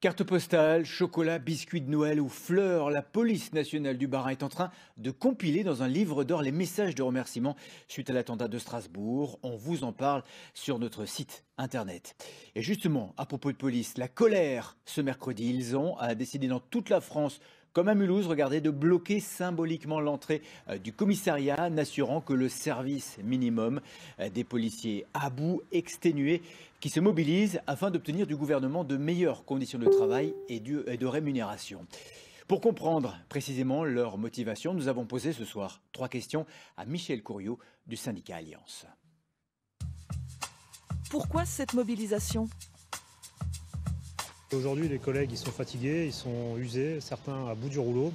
Cartes postales, chocolat, biscuits de Noël ou fleurs, la police nationale du Bas-Rhin est en train de compiler dans un livre d'or les messages de remerciement suite à l'attentat de Strasbourg. On vous en parle sur notre site internet. Et justement, à propos de police, la colère ce mercredi, ils ont décidé dans toute la France, comme à Mulhouse, regardez, de bloquer symboliquement l'entrée du commissariat, n'assurant que le service minimum des policiers à bout, exténués, qui se mobilisent afin d'obtenir du gouvernement de meilleures conditions de travail et de rémunération. Pour comprendre précisément leur motivation, nous avons posé ce soir 3 questions à Michel Courriot du syndicat Alliance. Pourquoi cette mobilisation ? Aujourd'hui, les collègues ils sont fatigués, ils sont usés, certains à bout du rouleau.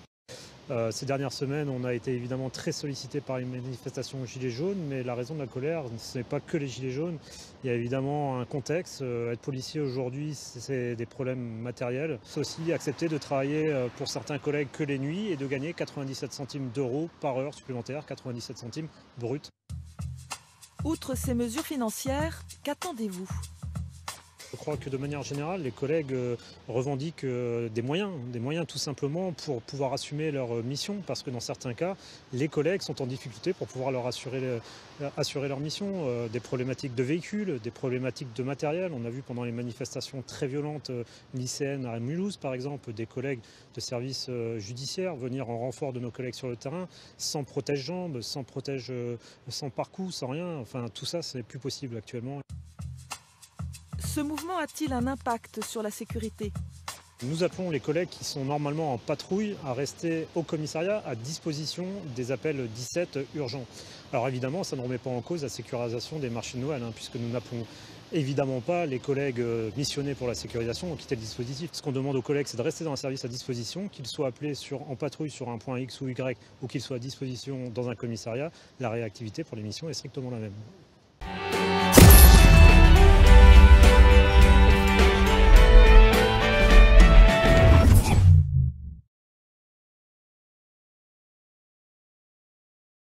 Ces dernières semaines, on a été évidemment très sollicités par les manifestations Gilets jaunes, mais la raison de la colère, ce n'est pas que les Gilets jaunes. Il y a évidemment un contexte. Être policier aujourd'hui, c'est des problèmes matériels. C'est aussi accepter de travailler pour certains collègues que les nuits et de gagner 97 centimes d'euros par heure supplémentaire, 97 centimes brut. Outre ces mesures financières, qu'attendez-vous ? Je crois que de manière générale, les collègues revendiquent des moyens tout simplement pour pouvoir assumer leur mission, parce que dans certains cas, les collègues sont en difficulté pour pouvoir leur assurer leur mission. Des problématiques de véhicules, des problématiques de matériel. On a vu pendant les manifestations très violentes lycéennes à Mulhouse, par exemple, des collègues de services judiciaires venir en renfort de nos collègues sur le terrain, sans protège-jambes, sans pare-coups, sans rien. Enfin, tout ça, ce n'est plus possible actuellement. Ce mouvement a-t-il un impact sur la sécurité ? Nous appelons les collègues qui sont normalement en patrouille à rester au commissariat à disposition des appels 17 urgents. Alors évidemment, ça ne remet pas en cause la sécurisation des marchés de Noël, puisque nous n'appelons évidemment pas les collègues missionnés pour la sécurisation à quitter le dispositif. Ce qu'on demande aux collègues, c'est de rester dans un service à disposition, qu'ils soient appelés en patrouille sur un point X ou Y, ou qu'ils soient à disposition dans un commissariat. La réactivité pour les missions est strictement la même.